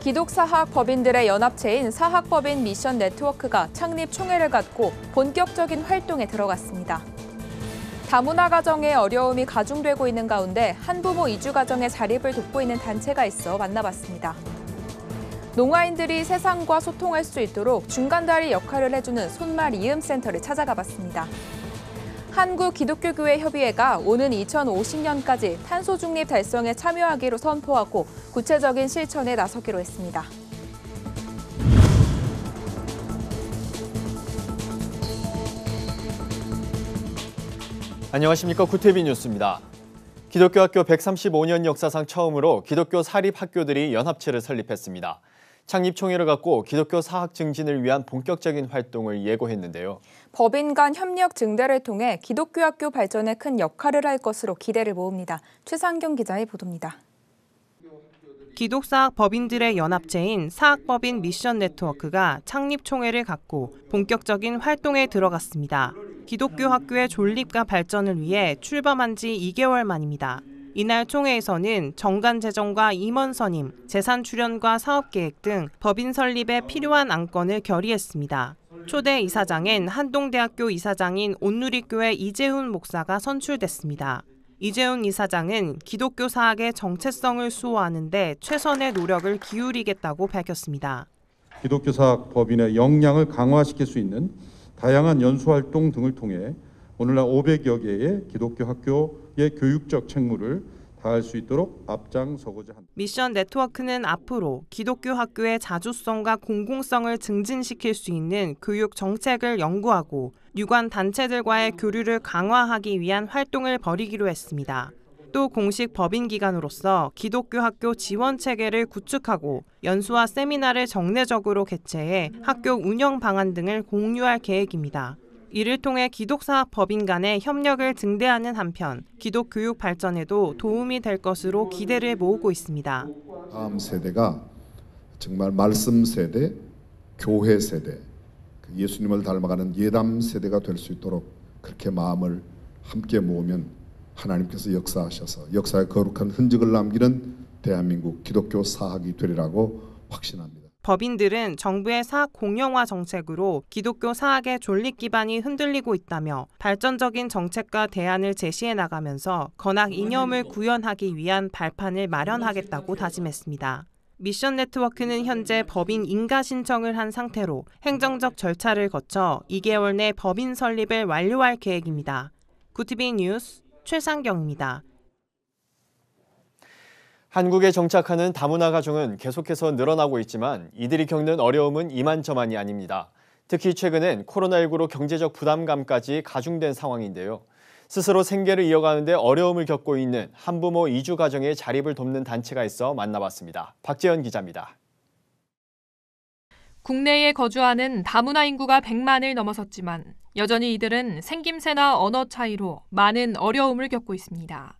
기독사학 법인들의 연합체인 사학법인 미션 네트워크가 창립 총회를 갖고 본격적인 활동에 들어갔습니다. 다문화 가정의 어려움이 가중되고 있는 가운데 한부모 이주 가정의 자립을 돕고 있는 단체가 있어 만나봤습니다. 농아인들이 세상과 소통할 수 있도록 중간다리 역할을 해주는 손말 이음센터를 찾아가 봤습니다. 한국기독교교회협의회가 오는 2050년까지 탄소 중립 달성에 참여하기로 선포하고 구체적인 실천에 나서기로 했습니다. 안녕하십니까. 구태비 뉴스입니다. 기독교 학교 135년 역사상 처음으로 기독교 사립학교들이 연합체를 설립했습니다. 창립 총회를 갖고 기독교 사학 증진을 위한 본격적인 활동을 예고했는데요. 법인 간 협력 증대를 통해 기독교 학교 발전에 큰 역할을 할 것으로 기대를 모읍니다. 최상경 기자의 보도입니다. 기독사학 법인들의 연합체인 사학법인 미션 네트워크가 창립 총회를 갖고 본격적인 활동에 들어갔습니다. 기독교 학교의 존립과 발전을 위해 출범한 지 2개월 만입니다. 이날 총회에서는 정관제정과 임원선임, 재산 출연과 사업계획 등 법인 설립에 필요한 안건을 결의했습니다. 초대 이사장엔 한동대학교 이사장인 온누리교회 이재훈 목사가 선출됐습니다. 이재훈 이사장은 기독교 사학의 정체성을 수호하는 데 최선의 노력을 기울이겠다고 밝혔습니다. 기독교 사학 법인의 역량을 강화시킬 수 있는 다양한 연수활동 등을 통해 오늘날 500여 개의 기독교 학교의 교육적 책무를 다할 수 있도록 앞장서고자 합니다. 미션 네트워크는 앞으로 기독교 학교의 자주성과 공공성을 증진시킬 수 있는 교육 정책을 연구하고 유관 단체들과의 교류를 강화하기 위한 활동을 벌이기로 했습니다. 또 공식 법인 기관으로서 기독교 학교 지원 체계를 구축하고 연수와 세미나를 정례적으로 개최해 학교 운영 방안 등을 공유할 계획입니다. 이를 통해 기독사학 법인 간의 협력을 증대하는 한편 기독 교육 발전에도 도움이 될 것으로 기대를 모으고 있습니다. 다음 세대가 정말 말씀 세대, 교회 세대, 예수님을 닮아가는 예담 세대가 될 수 있도록 그렇게 마음을 함께 모으면 하나님께서 역사하셔서 역사의 거룩한 흔적을 남기는 대한민국 기독교 사학이 되리라고 확신합니다. 법인들은 정부의 사학 공영화 정책으로 기독교 사학의 존립 기반이 흔들리고 있다며 발전적인 정책과 대안을 제시해 나가면서 건학 이념을 구현하기 위한 발판을 마련하겠다고 다짐했습니다. 미션 네트워크는 현재 법인 인가 신청을 한 상태로 행정적 절차를 거쳐 2개월 내 법인 설립을 완료할 계획입니다. 구티비 뉴스 최상경입니다. 한국에 정착하는 다문화 가정은 계속해서 늘어나고 있지만 이들이 겪는 어려움은 이만저만이 아닙니다. 특히 최근엔 코로나19로 경제적 부담감까지 가중된 상황인데요. 스스로 생계를 이어가는데 어려움을 겪고 있는 한부모 이주 가정의 자립을 돕는 단체가 있어 만나봤습니다. 박재현 기자입니다. 국내에 거주하는 다문화 인구가 100만을 넘어섰지만 여전히 이들은 생김새나 언어 차이로 많은 어려움을 겪고 있습니다.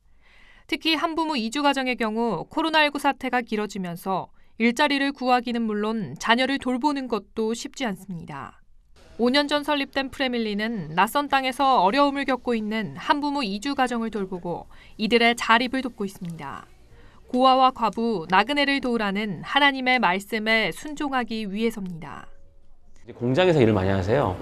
특히 한부모 이주 가정의 경우 코로나19 사태가 길어지면서 일자리를 구하기는 물론 자녀를 돌보는 것도 쉽지 않습니다. 5년 전 설립된 프레밀리는 낯선 땅에서 어려움을 겪고 있는 한부모 이주 가정을 돌보고 이들의 자립을 돕고 있습니다. 고아와 과부, 나그네를 도우라는 하나님의 말씀에 순종하기 위해서입니다. 공장에서 일을 많이 하세요.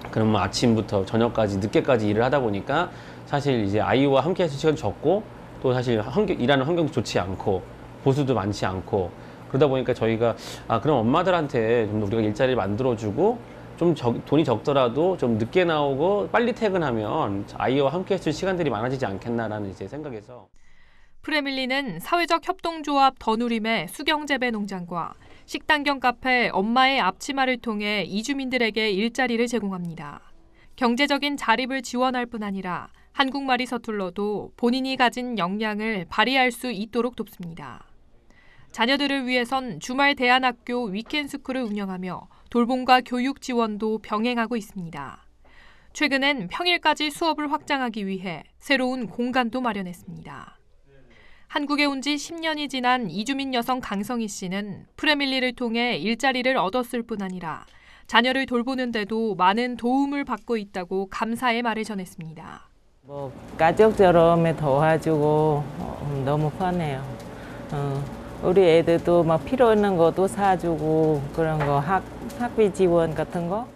그러면 아침부터 저녁까지 늦게까지 일을 하다 보니까 사실 이제 아이와 함께 할 시간이 적고 또 사실 일하는 환경도 좋지 않고 보수도 많지 않고 그러다 보니까 저희가 그럼 엄마들한테 좀 더 우리가 일자리를 만들어주고 좀 돈이 적더라도 좀 늦게 나오고 빨리 퇴근하면 아이와 함께 했을 시간들이 많아지지 않겠나라는 이제 생각에서 프레밀리는 사회적 협동조합 더누림의 수경재배 농장과 식당 겸 카페 엄마의 앞치마를 통해 이주민들에게 일자리를 제공합니다. 경제적인 자립을 지원할 뿐 아니라 한국말이 서툴러도 본인이 가진 역량을 발휘할 수 있도록 돕습니다. 자녀들을 위해선 주말 대안학교 위켄스쿨을 운영하며 돌봄과 교육 지원도 병행하고 있습니다. 최근엔 평일까지 수업을 확장하기 위해 새로운 공간도 마련했습니다. 한국에 온 지 10년이 지난 이주민 여성 강성희 씨는 프레밀리를 통해 일자리를 얻었을 뿐 아니라 자녀를 돌보는 데도 많은 도움을 받고 있다고 감사의 말을 전했습니다. 가족처럼 도와주고 너무 편해요. 우리 애들도 막 필요 있는 것도 사주고 그런 거 학비 지원 같은 거.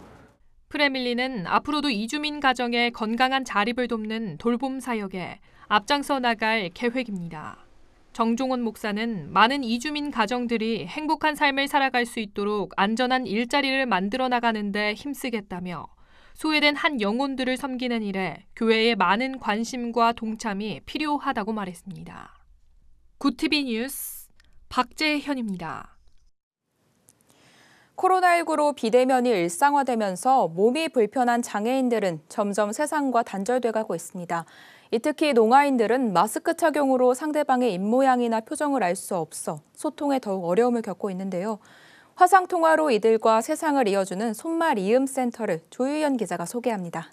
프레밀리는 앞으로도 이주민 가정의 건강한 자립을 돕는 돌봄 사역에 앞장서 나갈 계획입니다. 정종원 목사는 많은 이주민 가정들이 행복한 삶을 살아갈 수 있도록 안전한 일자리를 만들어 나가는 데 힘쓰겠다며 소외된 한 영혼들을 섬기는 일에 교회의 많은 관심과 동참이 필요하다고 말했습니다. 굿TV 뉴스 박재현입니다. 코로나19로 비대면이 일상화되면서 몸이 불편한 장애인들은 점점 세상과 단절돼가고 있습니다. 특히 농아인들은 마스크 착용으로 상대방의 입모양이나 표정을 알 수 없어 소통에 더욱 어려움을 겪고 있는데요. 화상통화로 이들과 세상을 이어주는 손말 이음 센터를 조유연 기자가 소개합니다.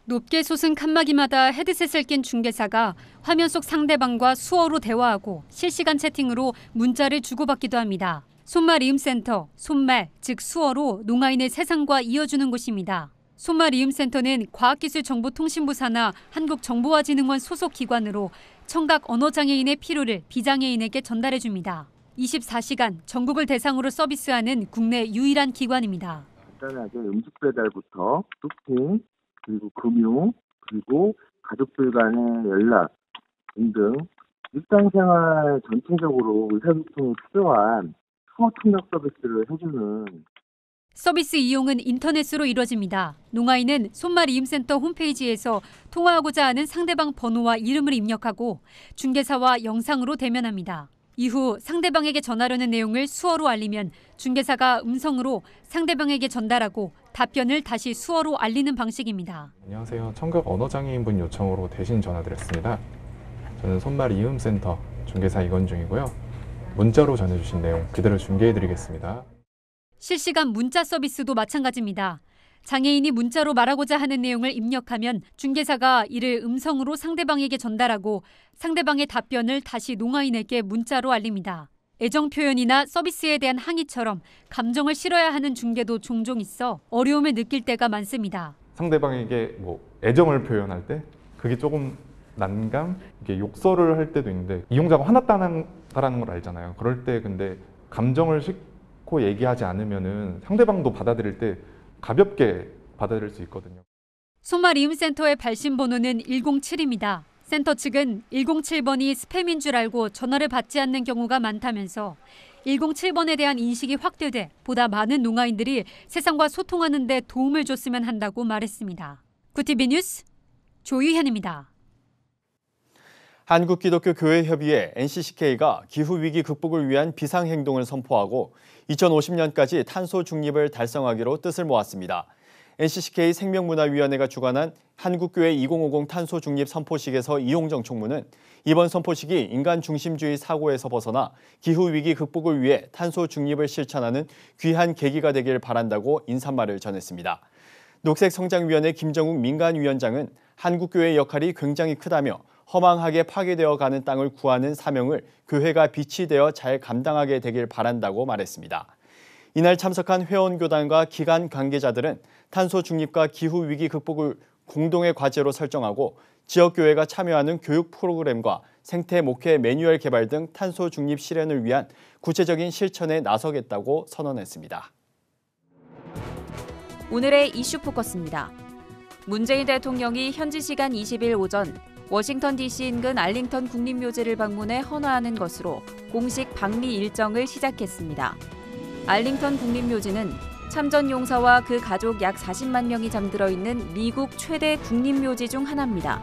높게 솟은 칸막이마다 헤드셋을 낀 중개사가 화면 속 상대방과 수어로 대화하고 실시간 채팅으로 문자를 주고받기도 합니다. 손말 이음 센터, 손말, 즉 수어로 농아인의 세상과 이어주는 곳입니다. 손말 이음 센터는 과학기술정보통신부 산하 한국정보화진흥원 소속 기관으로 청각 언어장애인의 필요를 비장애인에게 전달해 줍니다. 24시간 전국을 대상으로 서비스하는 국내 유일한 기관입니다. 간단하게 음식 배달부터 쇼핑, 그리고 금융, 그리고 가족들 간의 연락 등등 일상생활 전체적으로 의사소통이 필요한 수어 통역 서비스를 해주는 서비스 이용은 인터넷으로 이루어집니다. 농아인은 손말 이음센터 홈페이지에서 통화하고자 하는 상대방 번호와 이름을 입력하고 중개사와 영상으로 대면합니다. 이후 상대방에게 전하려는 내용을 수어로 알리면 중개사가 음성으로 상대방에게 전달하고 답변을 다시 수어로 알리는 방식입니다. 안녕하세요. 청각 언어장애인분 요청으로 대신 전화드렸습니다. 저는 손말 이음센터 중개사 이건중이고요. 문자로 전해주신 내용 그대로 중개해드리겠습니다. 실시간 문자 서비스도 마찬가지입니다. 장애인이 문자로 말하고자 하는 내용을 입력하면 중개사가 이를 음성으로 상대방에게 전달하고 상대방의 답변을 다시 농아인에게 문자로 알립니다. 애정 표현이나 서비스에 대한 항의처럼 감정을 실어야 하는 중개도 종종 있어 어려움을 느낄 때가 많습니다. 상대방에게 애정을 표현할 때 그게 조금 난감, 이게 욕설을 할 때도 있는데 이용자가 화났다는 걸 알잖아요. 그럴 때 근데 감정을 싣고 얘기하지 않으면은 상대방도 받아들일 때 가볍게 받아들일 수 있거든요. 손말 이음센터의 발신 번호는 107입니다. 센터 측은 107번이 스팸인 줄 알고 전화를 받지 않는 경우가 많다면서 107번에 대한 인식이 확대돼 보다 많은 농아인들이 세상과 소통하는 데 도움을 줬으면 한다고 말했습니다. 굿TV 뉴스 조유현입니다. 한국기독교교회협의회 NCCK가 기후위기 극복을 위한 비상행동을 선포하고 2050년까지 탄소 중립을 달성하기로 뜻을 모았습니다. NCCK 생명문화위원회가 주관한 한국교회 2050 탄소 중립 선포식에서 이용정 총무는 이번 선포식이 인간 중심주의 사고에서 벗어나 기후위기 극복을 위해 탄소 중립을 실천하는 귀한 계기가 되길 바란다고 인사말을 전했습니다. 녹색성장위원회 김정욱 민간위원장은 한국교회의 역할이 굉장히 크다며 허망하게 파괴되어 가는 땅을 구하는 사명을 교회가 빛이 되어 잘 감당하게 되길 바란다고 말했습니다. 이날 참석한 회원교단과 기관 관계자들은 탄소 중립과 기후위기 극복을 공동의 과제로 설정하고 지역교회가 참여하는 교육 프로그램과 생태 목회 매뉴얼 개발 등 탄소 중립 실현을 위한 구체적인 실천에 나서겠다고 선언했습니다. 오늘의 이슈 포커스입니다. 문재인 대통령이 현지 시간 20일 오전 워싱턴 DC 인근 알링턴 국립묘지를 방문해 헌화하는 것으로 공식 방미 일정을 시작했습니다. 알링턴 국립묘지는 참전 용사와 그 가족 약 40만 명이 잠들어 있는 미국 최대 국립묘지 중 하나입니다.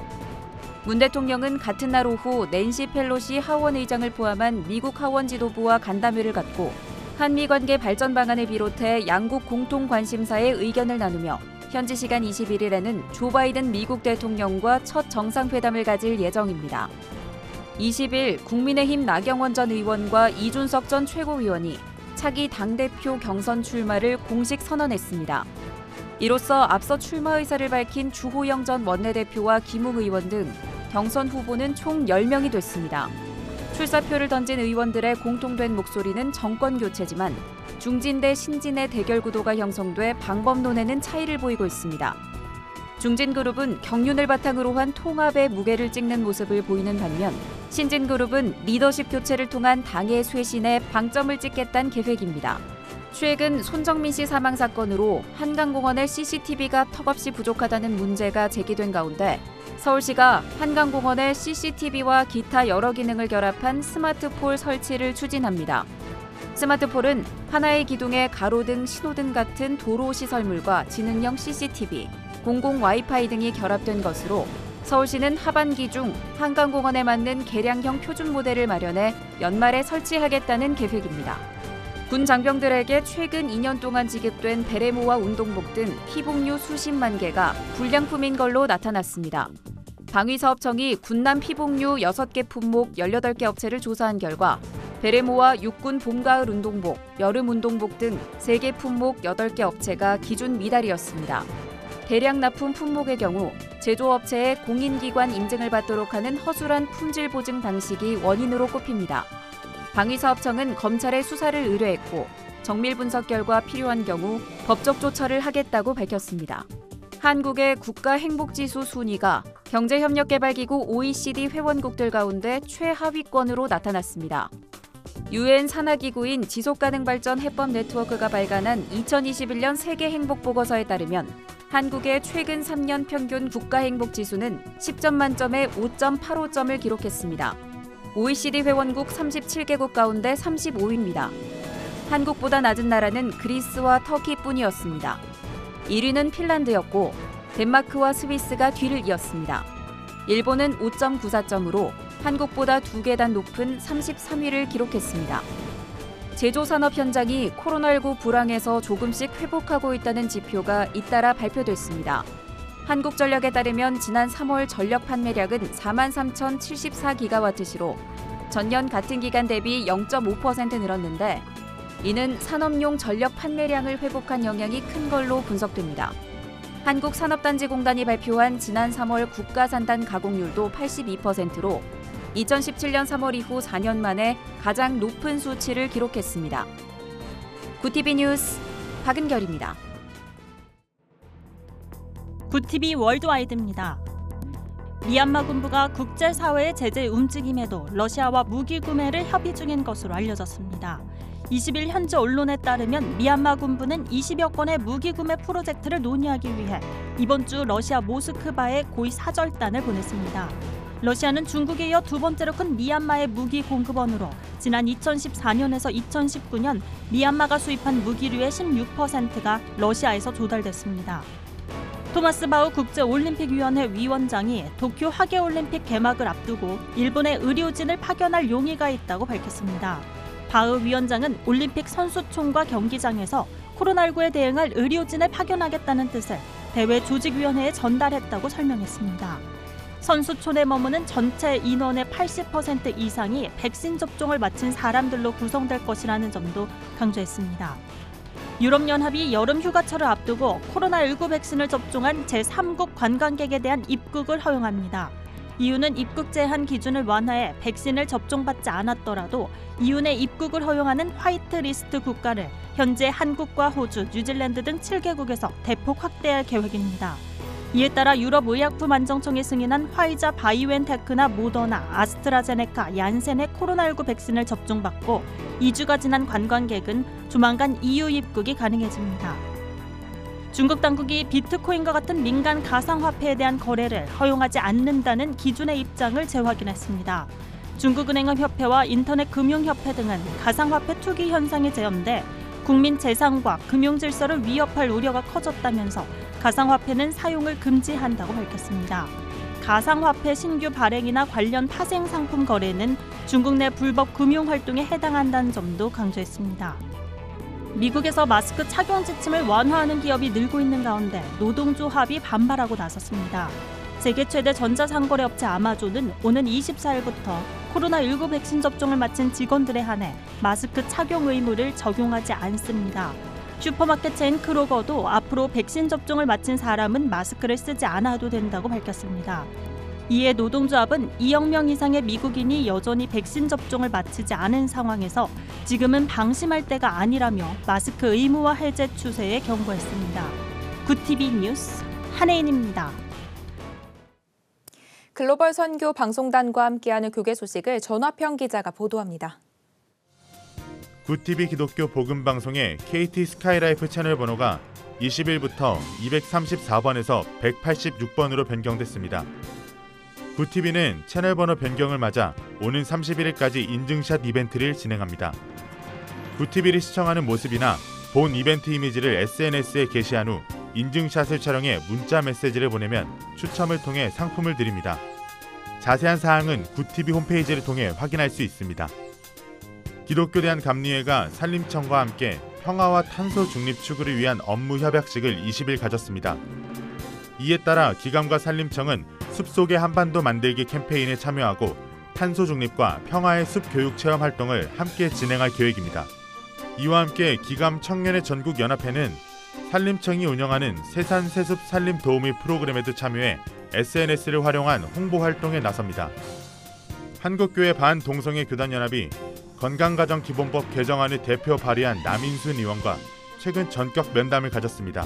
문 대통령은 같은 날 오후 낸시 펠로시 하원 의장을 포함한 미국 하원 지도부와 간담회를 갖고 한미 관계 발전 방안을 비롯해 양국 공통 관심사에 의견을 나누며 현지 시간 21일에는 조 바이든 미국 대통령과 첫 정상회담을 가질 예정입니다. 20일 국민의힘 나경원 전 의원과 이준석 전 최고위원이 차기 당대표 경선 출마를 공식 선언했습니다. 이로써 앞서 출마 의사를 밝힌 주호영 전 원내대표와 김웅 의원 등 경선 후보는 총 10명이 됐습니다. 출사표를 던진 의원들의 공통된 목소리는 정권 교체지만 중진 대 신진의 대결 구도가 형성돼 방법론에는 차이를 보이고 있습니다. 중진그룹은 경륜을 바탕으로 한 통합의 무게를 찍는 모습을 보이는 반면 신진그룹은 리더십 교체를 통한 당의 쇄신에 방점을 찍겠다는 계획입니다. 최근 손정민 씨 사망 사건으로 한강공원의 CCTV가 턱없이 부족하다는 문제가 제기된 가운데 서울시가 한강공원의 CCTV와 기타 여러 기능을 결합한 스마트폴 설치를 추진합니다. 스마트폴은 하나의 기둥에 가로등, 신호등 같은 도로 시설물과 지능형 CCTV, 공공 와이파이 등이 결합된 것으로 서울시는 하반기 중 한강공원에 맞는 개량형 표준 모델을 마련해 연말에 설치하겠다는 계획입니다. 군 장병들에게 최근 2년 동안 지급된 베레모와 운동복 등 피복류 수십만 개가 불량품인 걸로 나타났습니다. 방위사업청이 군남 피복류 6개 품목 18개 업체를 조사한 결과 베레모와 육군 봄가을 운동복, 여름 운동복 등 3개 품목 8개 업체가 기준 미달이었습니다. 대량 납품 품목의 경우 제조업체의 공인기관 인증을 받도록 하는 허술한 품질 보증 방식이 원인으로 꼽힙니다. 방위사업청은 검찰에 수사를 의뢰했고 정밀 분석 결과 필요한 경우 법적 조처를 하겠다고 밝혔습니다. 한국의 국가행복지수 순위가 경제협력개발기구 OECD 회원국들 가운데 최하위권으로 나타났습니다. UN 산하기구인 지속가능발전 해법 네트워크가 발간한 2021년 세계행복보고서에 따르면 한국의 최근 3년 평균 국가행복지수는 10점 만점에 5.85점을 기록했습니다. OECD 회원국 37개국 가운데 35위입니다. 한국보다 낮은 나라는 그리스와 터키뿐이었습니다. 1위는 핀란드였고 덴마크와 스위스가 뒤를 이었습니다. 일본은 5.94점으로 한국보다 2계단 높은 33위를 기록했습니다. 제조산업 현장이 코로나19 불황에서 조금씩 회복하고 있다는 지표가 잇따라 발표됐습니다. 한국전력에 따르면 지난 3월 전력 판매량은 43,074기가와트시로 전년 같은 기간 대비 0.5% 늘었는데 이는 산업용 전력 판매량을 회복한 영향이 큰 걸로 분석됩니다. 한국산업단지공단이 발표한 지난 3월 국가산단 가공률도 82%로 2017년 3월 이후 4년 만에 가장 높은 수치를 기록했습니다. 구TV 뉴스 박은결입니다. 구TV 월드와이드입니다. 미얀마 군부가 국제사회의 제재 움직임에도 러시아와 무기 구매를 협의 중인 것으로 알려졌습니다. 20일 현지 언론에 따르면 미얀마 군부는 20여 건의 무기 구매 프로젝트를 논의하기 위해 이번 주 러시아 모스크바에 고위 사절단을 보냈습니다. 러시아는 중국에 이어 두 번째로 큰 미얀마의 무기 공급원으로 지난 2014년에서 2019년 미얀마가 수입한 무기류의 16%가 러시아에서 조달됐습니다. 토마스 바우 국제올림픽위원회 위원장이 도쿄 하계올림픽 개막을 앞두고 일본에 의료진을 파견할 용의가 있다고 밝혔습니다. 바우 위원장은 올림픽 선수촌과 경기장에서 코로나19에 대응할 의료진을 파견하겠다는 뜻을 대회 조직위원회에 전달했다고 설명했습니다. 선수촌에 머무는 전체 인원의 80% 이상이 백신 접종을 마친 사람들로 구성될 것이라는 점도 강조했습니다. 유럽연합이 여름 휴가철을 앞두고 코로나19 백신을 접종한 제3국 관광객에 대한 입국을 허용합니다. 이유는 입국 제한 기준을 완화해 백신을 접종받지 않았더라도 이윤의 입국을 허용하는 화이트리스트 국가를 현재 한국과 호주, 뉴질랜드 등 7개국에서 대폭 확대할 계획입니다. 이에 따라 유럽의약품안정청이 승인한 화이자 바이오엔테크나 모더나, 아스트라제네카, 얀센의 코로나19 백신을 접종받고 2주가 지난 관광객은 조만간 EU 입국이 가능해집니다. 중국 당국이 비트코인과 같은 민간 가상화폐에 대한 거래를 허용하지 않는다는 기존의 입장을 재확인했습니다. 중국은행협회와 인터넷금융협회 등은 가상화폐 투기 현상이 재현돼 국민 재산과 금융질서를 위협할 우려가 커졌다면서 가상화폐는 사용을 금지한다고 밝혔습니다. 가상화폐 신규 발행이나 관련 파생 상품 거래는 중국 내 불법 금융활동에 해당한다는 점도 강조했습니다. 미국에서 마스크 착용 지침을 완화하는 기업이 늘고 있는 가운데 노동조합이 반발하고 나섰습니다. 세계 최대 전자상거래 업체 아마존은 오는 24일부터 코로나19 백신 접종을 마친 직원들에 한해 마스크 착용 의무를 적용하지 않습니다. 슈퍼마켓 체인 크로거도 앞으로 백신 접종을 마친 사람은 마스크를 쓰지 않아도 된다고 밝혔습니다. 이에 노동조합은 2억 명 이상의 미국인이 여전히 백신 접종을 마치지 않은 상황에서 지금은 방심할 때가 아니라며 마스크 의무화 해제 추세에 경고했습니다. 구TV 뉴스 한혜인입니다. 글로벌 선교 방송단과 함께하는 교계 소식을 전화평 기자가 보도합니다. 굿TV 기독교 복음방송의 KT 스카이라이프 채널 번호가 20일부터 234번에서 186번으로 변경됐습니다. 굿TV는 채널 번호 변경을 맞아 오는 31일까지 인증샷 이벤트를 진행합니다. 굿TV를 시청하는 모습이나 본 이벤트 이미지를 SNS에 게시한 후 인증샷을 촬영해 문자 메시지를 보내면 추첨을 통해 상품을 드립니다. 자세한 사항은 굿TV 홈페이지를 통해 확인할 수 있습니다. 기독교대한감리회가 산림청과 함께 평화와 탄소 중립 추구를 위한 업무 협약식을 20일 가졌습니다. 이에 따라 기감과 산림청은 숲속의 한반도 만들기 캠페인에 참여하고 탄소 중립과 평화의 숲 교육 체험 활동을 함께 진행할 계획입니다. 이와 함께 기감 청년의 전국연합회는 산림청이 운영하는 세산세숲 산림 도우미 프로그램에도 참여해 SNS를 활용한 홍보 활동에 나섭니다. 한국교회 반동성애 교단연합이 건강가정기본법 개정안을 대표 발의한 남인순 의원과 최근 전격 면담을 가졌습니다.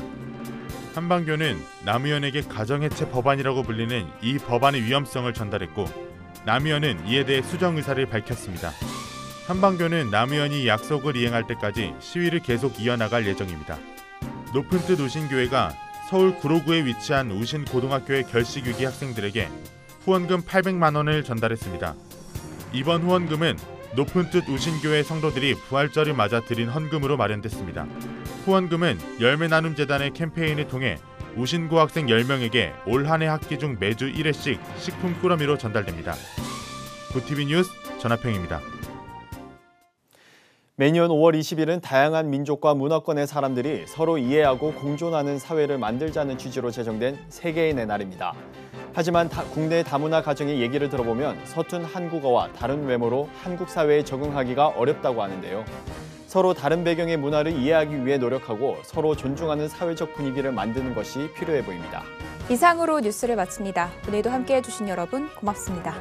한방교는 남 의원에게 가정해체 법안이라고 불리는 이 법안의 위험성을 전달했고 남 의원은 이에 대해 수정 의사를 밝혔습니다. 한방교는 남 의원이 약속을 이행할 때까지 시위를 계속 이어나갈 예정입니다. 높은 뜻 우신교회가 서울 구로구에 위치한 우신고등학교의 결식위기 학생들에게 후원금 800만 원을 전달했습니다. 이번 후원금은 높은 뜻 우신교회 성도들이 부활절을 맞아 드린 헌금으로 마련됐습니다. 후원금은 열매나눔재단의 캠페인을 통해 우신고 학생 10명에게 올 한 해 학기 중 매주 1회씩 식품 꾸러미로 전달됩니다. 굿TV 뉴스 전하평입니다. 매년 5월 20일은 다양한 민족과 문화권의 사람들이 서로 이해하고 공존하는 사회를 만들자는 취지로 제정된 세계인의 날입니다. 하지만 국내 다문화 가정의 얘기를 들어보면 서툰 한국어와 다른 외모로 한국 사회에 적응하기가 어렵다고 하는데요. 서로 다른 배경의 문화를 이해하기 위해 노력하고 서로 존중하는 사회적 분위기를 만드는 것이 필요해 보입니다. 이상으로 뉴스를 마칩니다. 오늘도 함께해 주신 여러분 고맙습니다.